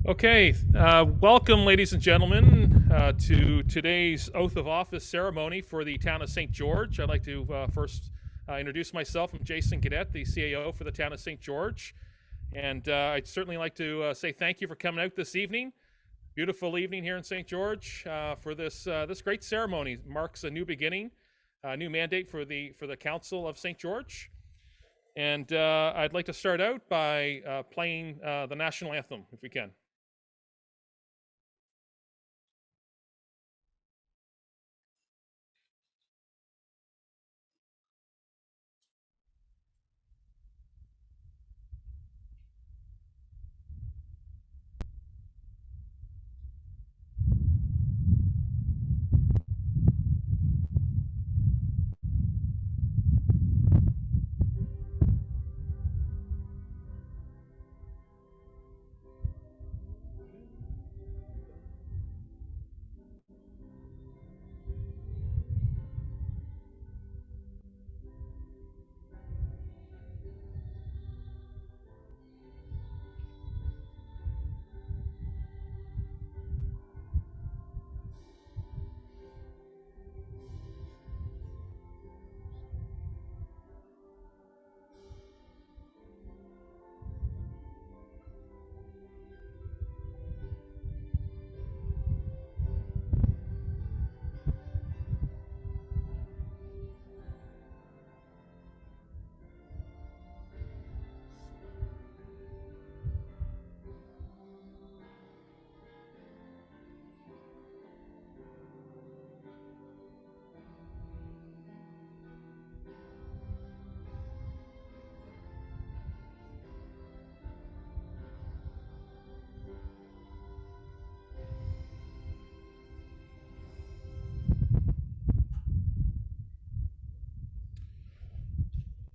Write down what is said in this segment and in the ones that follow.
Okay, welcome, ladies and gentlemen, to today's oath of office ceremony for the town of St. George. I'd like to first introduce myself. I'm Jason Gadet, the CAO for the town of St. George, and I'd certainly like to say thank you for coming out this evening. Beautiful evening here in St. George for this great ceremony. It marks a new beginning, a new mandate for the Council of St. George. And I'd like to start out by playing the national anthem, if we can.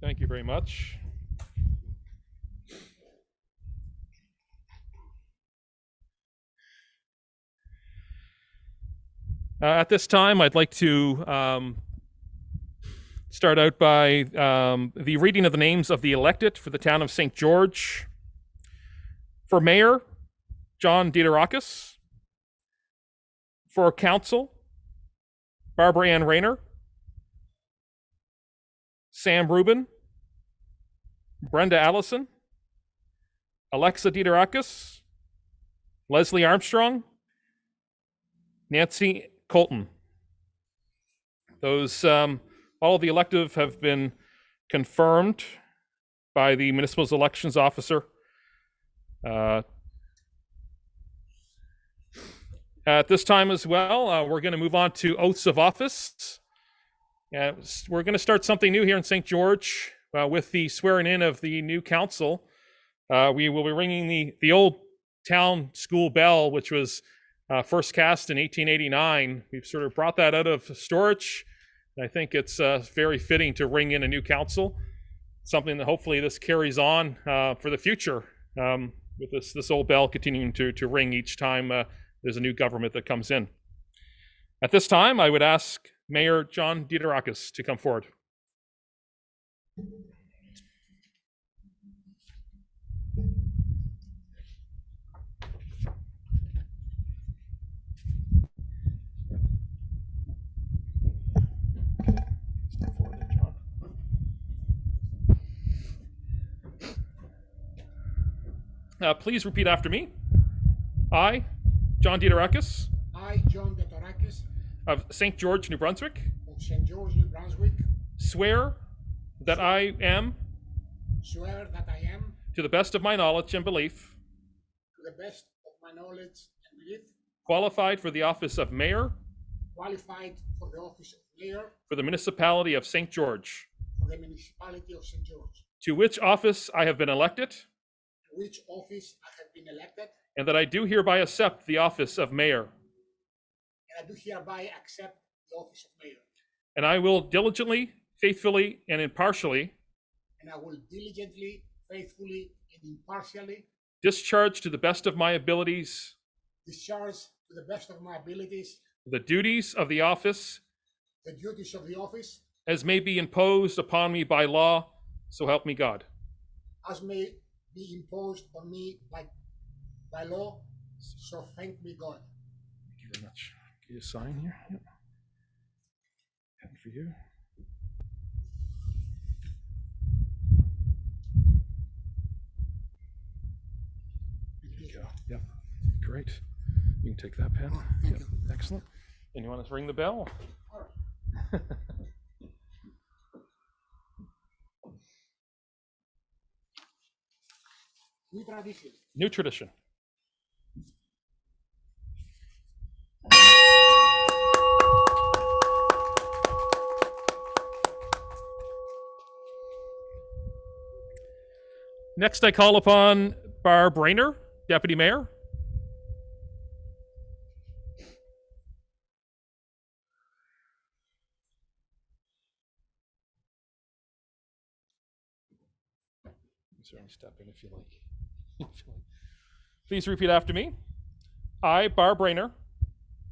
Thank you very much. At this time, I'd like to start out by the reading of the names of the elected for the town of St. George. For mayor, John Detorakis. For council, Barbara Ann Rayner, Sam Rubin, Brenda Allison, Alexa Detorakis, Leslie Armstrong, Nancy Colton. Those all of the elective have been confirmed by the municipal elections officer. At this time as well, we're going to move on to oaths of office. We're going to start something new here in St. George with the swearing in of the new council. We will be ringing the old town school bell, which was first cast in 1889. We've sort of brought that out of storage. And I think it's very fitting to ring in a new council, something that hopefully this carries on for the future, with this old bell continuing to ring each time there's a new government that comes in. At this time, I would ask Mayor John Detorakis to come forward. Please repeat after me. I, John Detorakis, I, John Detorakis, of St. George, New Brunswick, of St. George, New Brunswick, swear that I am, to the best of my knowledge and belief, qualified for the office of mayor, for the municipality of St. George, to which office I have been elected, and that I do hereby accept the office of mayor. And I will diligently, faithfully, and impartially discharge to the best of my abilities the duties of the office as may be imposed upon me by law, so help me God. As may be imposed on me by law, So thank me God. Thank you very much. Give you a sign here. Yep. Pen for you. There you go. Yep. Great. You can take that pen. Thank Yep. Excellent. And you want to ring the bell? All right. New tradition. New tradition. Next, I call upon Barb Rayner, Deputy Mayor. Certainly step in if you like. Please repeat after me. I, Barb Rayner,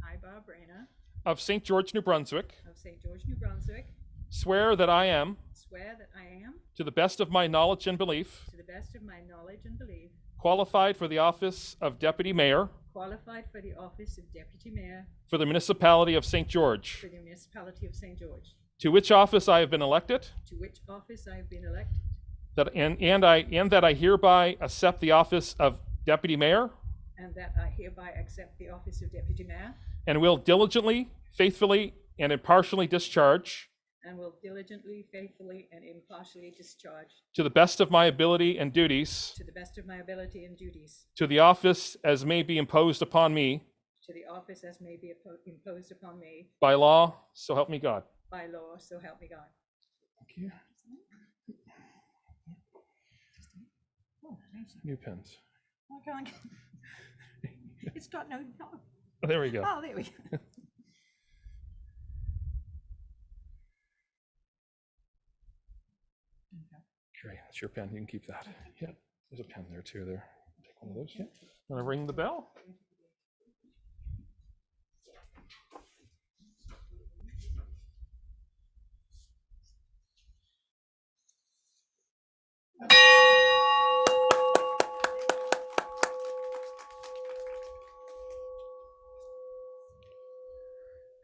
I, Bob Rayner, of St. George, New Brunswick, of St. George, New Brunswick, swear that I am, swear that I am, to the best of my knowledge and belief, to the best of my knowledge and belief, qualified for the office of Deputy Mayor qualified for the office of Deputy Mayor for the municipality of St. George, for the municipality of St. George, to which office I have been elected, to which office I have been elected, and that I hereby accept the office of Deputy Mayor and that I hereby accept the office of Deputy Mayor and will diligently, faithfully, and impartially discharge, and will diligently, faithfully, and impartially discharge, to the best of my ability and duties, to the best of my ability and duties, to the office as may be imposed upon me to the office as may be imposed upon me by law, so help me God. by law, so help me God. Thank you. New pens. I can't. It's got no. Oh, there we go. Oh, there we go. Great, that's your pen. You can keep that. Yeah, there's a pen there too. There, take one of those. Yeah. Want to ring the bell?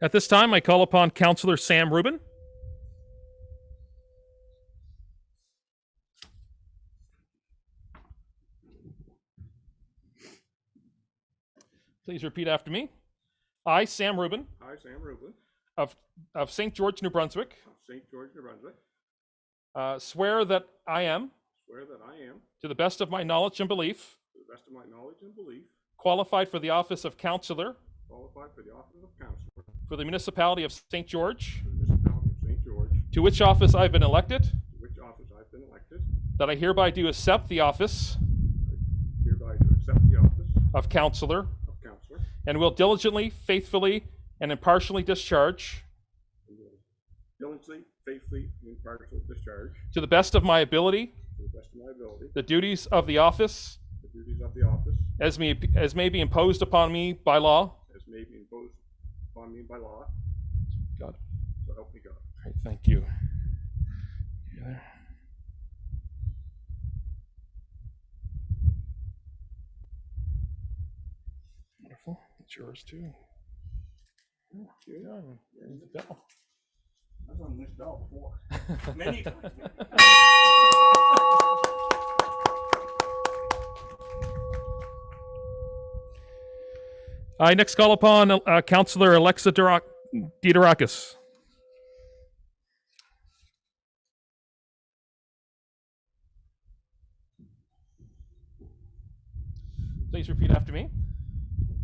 At this time, I call upon Councillor Sam Rubin. Please repeat after me. I, Sam Rubin, I, Sam Rubin, of St. George, New Brunswick, of St. George, New Brunswick, swear that I am, swear that I am, to the best of my knowledge and belief, to the best of my knowledge and belief, qualified for the office of Councillor qualified for the office of Councillor for the municipality of St. George, for the municipality of St. George, to which office I have been elected, to which office I've been elected, that I hereby do accept the office I hereby do accept the office of Councillor, of Councillor, and will diligently, faithfully, and impartially discharge, and will diligently, faithfully, and impartially discharge, to the best of my ability, to the best of my ability, the duties of the office the duties of the office as may be imposed upon me by law. as may be imposed upon me by law, God. so help me God. Great, thank you. You there? Wonderful. It's yours too. Yeah, ring the bell. I've done this bell before. Many times. I next call upon Councillor Alexa Detorakis. Please repeat after me.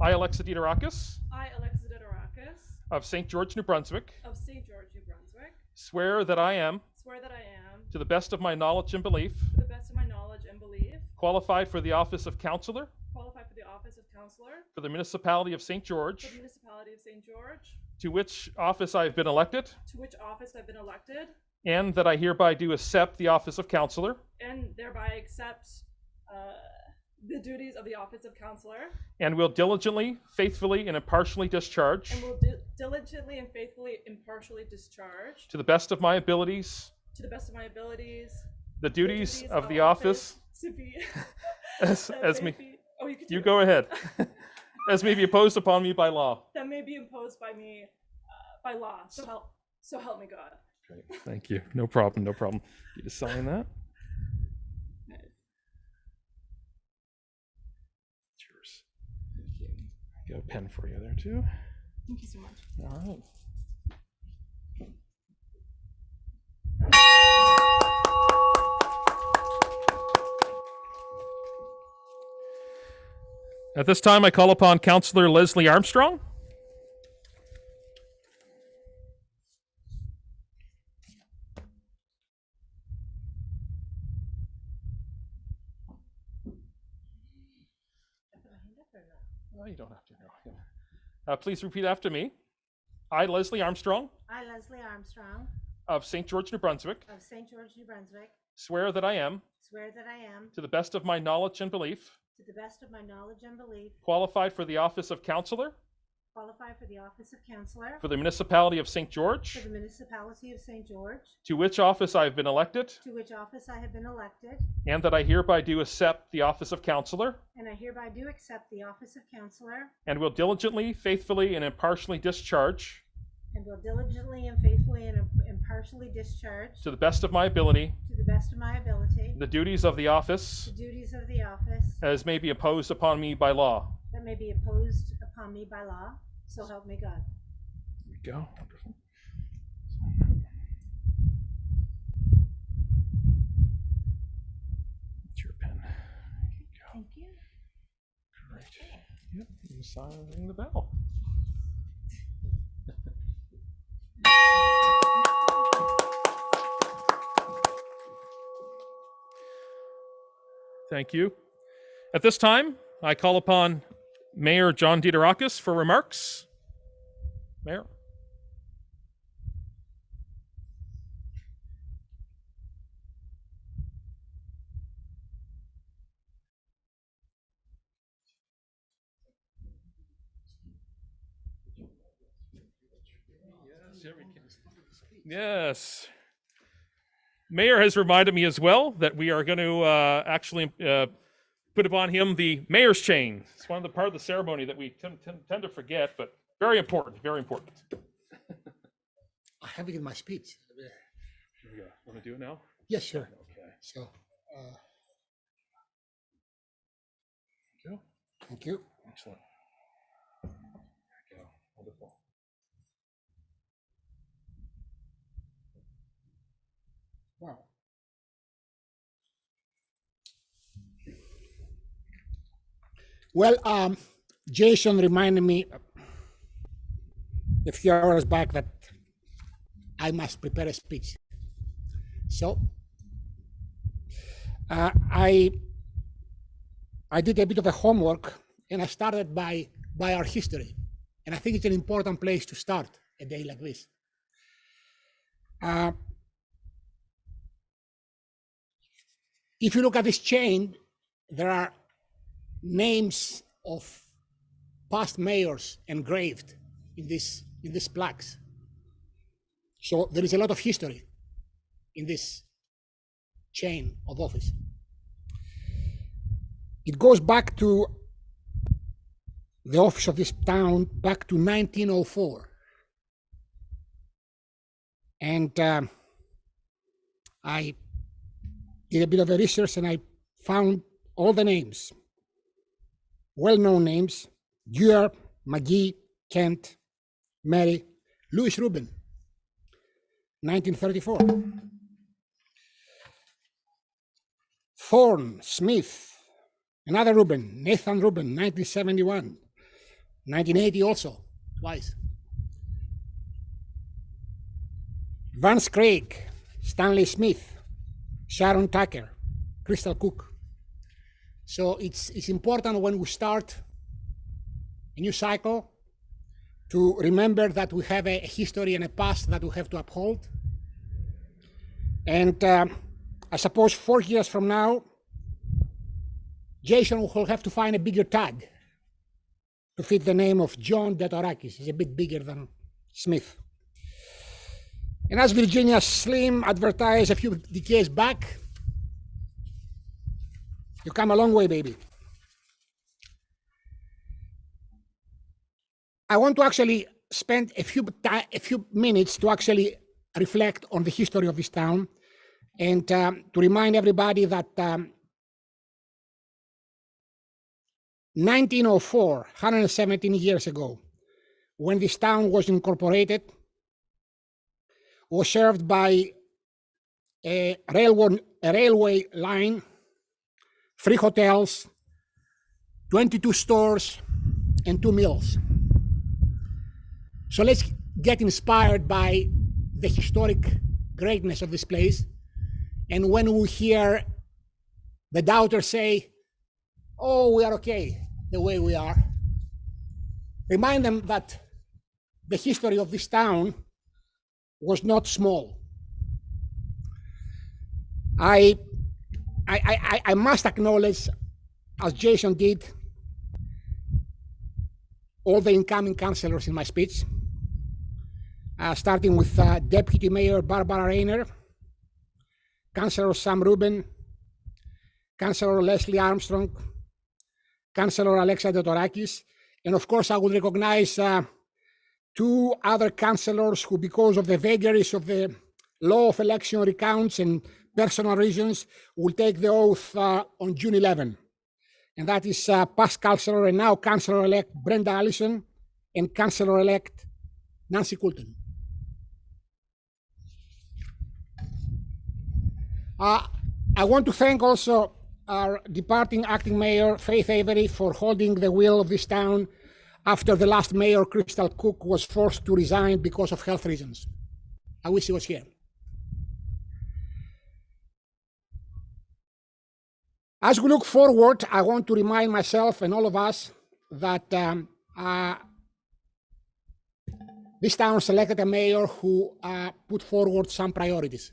I, Alexa Detorakis, I, Alexa Detorakis, of St. George, New Brunswick, of St. George, New Brunswick, swear that I am, swear that I am, to the best of my knowledge and belief, to the best of my knowledge and belief, qualified for the office of Councillor qualified for the office of Councillor for the municipality of St. George, for the municipality of St. George, to which office I have been elected, to which office I've been elected, and that I hereby do accept the office of Councillor and thereby accept the duties of the office of Councillor, and will diligently, faithfully, and impartially discharge, and will diligently and faithfully impartially discharge, to the best of my abilities, to the best of my abilities, the duties of the office to be as me. Oh, you can You do go ahead. as may be imposed upon me by law. that may be imposed by me by law. So help me God. Great. Thank you. No problem. No problem. You just sign that. It's yours. Got a pen for you there too. Thank you so much. All right. At this time, I call upon Councillor Leslie Armstrong. No, you don't have to. No. Please repeat after me. I, Leslie Armstrong, I, Leslie Armstrong, of St. George, New Brunswick, of St. George, New Brunswick, swear that I am, swear that I am, to the best of my knowledge and belief, to the best of my knowledge and belief, qualified for the office of councillor qualified for the office of councillor for the municipality of St. George, for the municipality of St. George, to which office I have been elected, to which office I have been elected, and that I hereby do accept the office of councillor and I hereby do accept the office of councillor and will diligently, faithfully, and impartially discharge, and will diligently and faithfully and impartially discharge, to the best of my ability, to the best of my ability, the duties of the office the duties of the office as may be imposed upon me by law. that may be imposed upon me by law. So help me God. There we go. Wonderful. It's your pen. There you go. Thank you. Great. Yep. You sign and ring the bell. Thank you. At this time, I call upon Mayor John Detorakis for remarks. Mayor. Yes. Mayor has reminded me as well that we are going to actually put upon him the mayor's chain. It's one of the part of the ceremony that we tend to forget, but very important, very important. I have it in my speech. Here we go. Want to do it now? Yes, sir. Okay. So, Thank you. thank you. Excellent. There you go. Wonderful. Wow. Well, Jason reminded me a few hours back that I must prepare a speech. So I did a bit of a homework, and I started by our history, and I think it's an important place to start a day like this. If you look at this chain, there are names of past mayors engraved in these plaques. So there is a lot of history in this chain of office. It goes back to the office of this town back to 1904. And I did a bit of a research and I found all the names, well-known names: Dewar, McGee, Kent, Mary, Louis Rubin, 1934. Thorne, Smith, another Rubin, Nathan Rubin, 1971, 1980 also, twice. Vance Craig, Stanley Smith, Sharon Tucker, Crystal Cook. So it's important when we start a new cycle to remember that we have a history and a past that we have to uphold. And I suppose 4 years from now, Jason will have to find a bigger tag to fit the name of John Detorakis. He's a bit bigger than Smith. And as Virginia Slim advertised a few decades back, you come a long way, baby. I want to actually spend a few minutes to actually reflect on the history of this town and to remind everybody that 1904, 117 years ago, when this town was incorporated, was served by a railway line, 3 hotels, 22 stores, and 2 mills. So let's get inspired by the historic greatness of this place. And when we hear the doubters say, oh, we are okay the way we are, remind them that the history of this town was not small. I must acknowledge, as Jason did, all the incoming councillors in my speech, starting with Deputy Mayor Barbara Rayner, Councillor Sam Rubin, Councillor Leslie Armstrong, Councillor Alexa Detorakis, and of course I would recognize 2 other councillors who, because of the vagaries of the law of election recounts and personal reasons, will take the oath on June 11. And that is past councillor and now councillor-elect Brenda Allison and councillor-elect Nancy Coulton. I want to thank also our departing acting mayor, Faith Avery, for holding the wheel of this town after the last mayor, Crystal Cook, was forced to resign because of health reasons. I wish he was here. As we look forward, I want to remind myself and all of us that this town selected a mayor who put forward some priorities.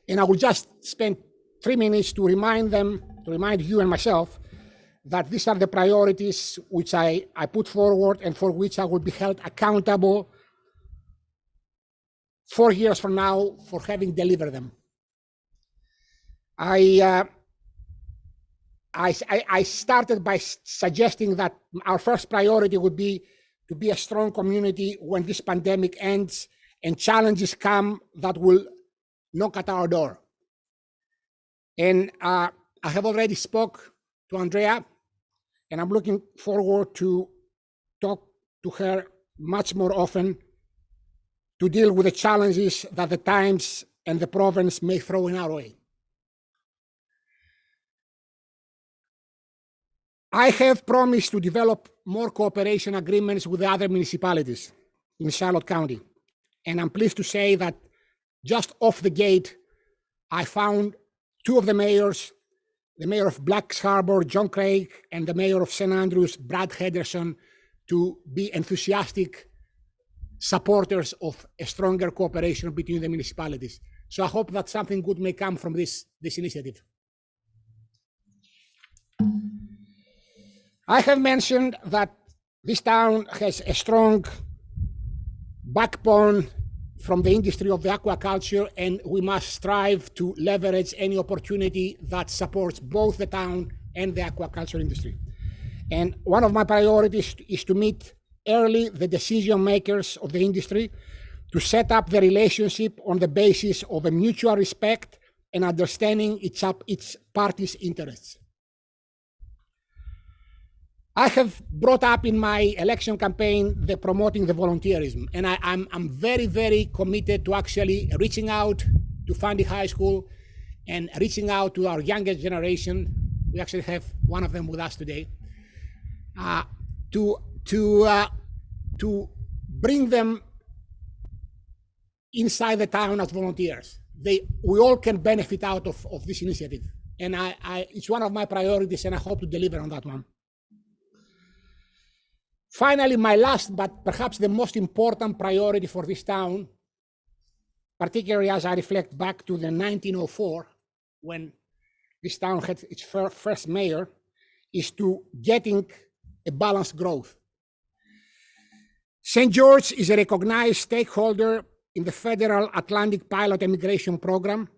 And I will just spend 3 minutes to remind you and myself that these are the priorities which I put forward and for which I will be held accountable 4 years from now for having delivered them. I started by suggesting that our first priority would be to be a strong community when this pandemic ends and challenges come that will knock at our door. And I have already spoke to Andrea, and I'm looking forward to talk to her much more often to deal with the challenges that the times and the province may throw in our way. I have promised to develop more cooperation agreements with the other municipalities in Charlotte County. And I'm pleased to say that just off the gate, I found 2 of the mayors, the mayor of Blacks Harbor, John Craig, and the mayor of St. Andrews, Brad Henderson, to be enthusiastic supporters of a stronger cooperation between the municipalities. So I hope that something good may come from this initiative. I have mentioned that this town has a strong backbone from the industry of the aquaculture, and we must strive to leverage any opportunity that supports both the town and the aquaculture industry. And one of my priorities is to meet early the decision makers of the industry to set up the relationship on the basis of a mutual respect and understanding its parties' interests. I have brought up in my election campaign the promoting the volunteerism, and I'm very, very committed to actually reaching out to Fundy High School and reaching out to our youngest generation. We actually have one of them with us today, to bring them inside the town as volunteers. We all can benefit out of this initiative, and it's one of my priorities, and I hope to deliver on that one. Finally, my last, but perhaps the most important priority for this town, particularly as I reflect back to the 1904, when this town had its first mayor, is to getting a balanced growth. St. George is a recognized stakeholder in the Federal Atlantic Pilot Immigration Program.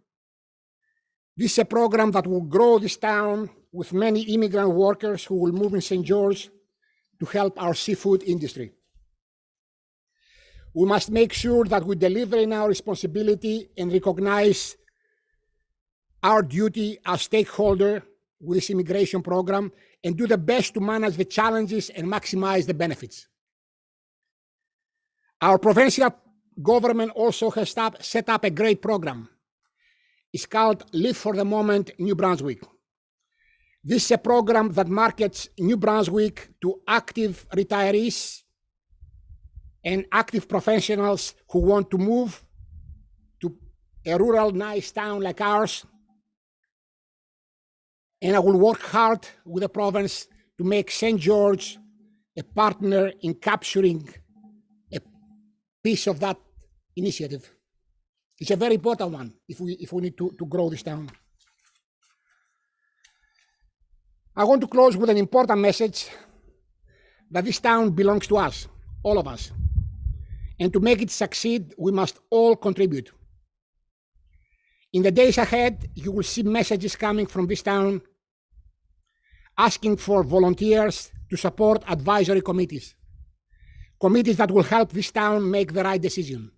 This is a program that will grow this town with many immigrant workers who will move in St. George to help our seafood industry. We must make sure that we deliver in our responsibility and recognize our duty as stakeholder with this immigration program and do the best to manage the challenges and maximize the benefits. Our provincial government also has set up a great program. It's called Live for the Moment New Brunswick. This is a program that markets New Brunswick to active retirees and active professionals who want to move to a rural, nice town like ours. And I will work hard with the province to make St. George a partner in capturing a piece of that initiative. It's a very important one if we need to grow this town. I want to close with an important message that this town belongs to us, all of us. And to make it succeed, we must all contribute. In the days ahead, you will see messages coming from this town asking for volunteers to support advisory committees, committees that will help this town make the right decision.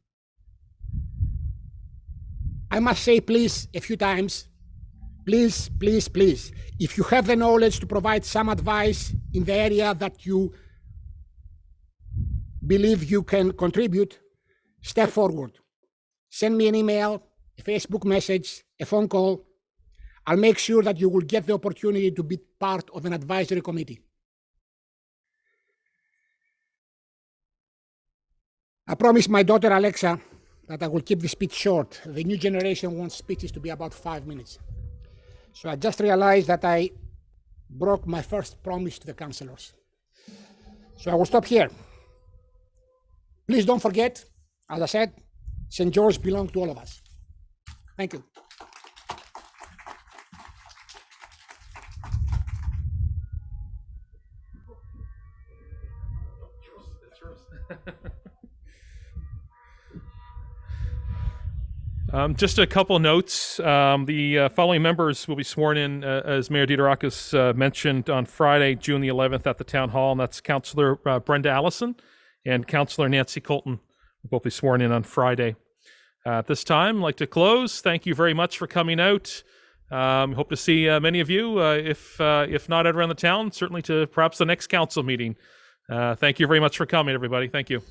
I must say please a few times, please, please, please, if you have the knowledge to provide some advice in the area that you believe you can contribute, step forward. Send me an email, a Facebook message, a phone call. I'll make sure that you will get the opportunity to be part of an advisory committee. I promised my daughter Alexa that I will keep the speech short. The new generation wants speeches to be about 5 minutes. So I just realized that I broke my first promise to the councillors. So I will stop here. Please don't forget, as I said, St. George belongs to all of us. Thank you. Just a couple notes. The following members will be sworn in, as Mayor Detorakis mentioned, on Friday, June the 11th at the Town Hall, and that's Councillor Brenda Allison and Councillor Nancy Colton will both be sworn in on Friday. At this time, I'd like to close. Thank you very much for coming out. Hope to see many of you, if not out around the town, certainly to perhaps the next council meeting. Thank you very much for coming, everybody. Thank you.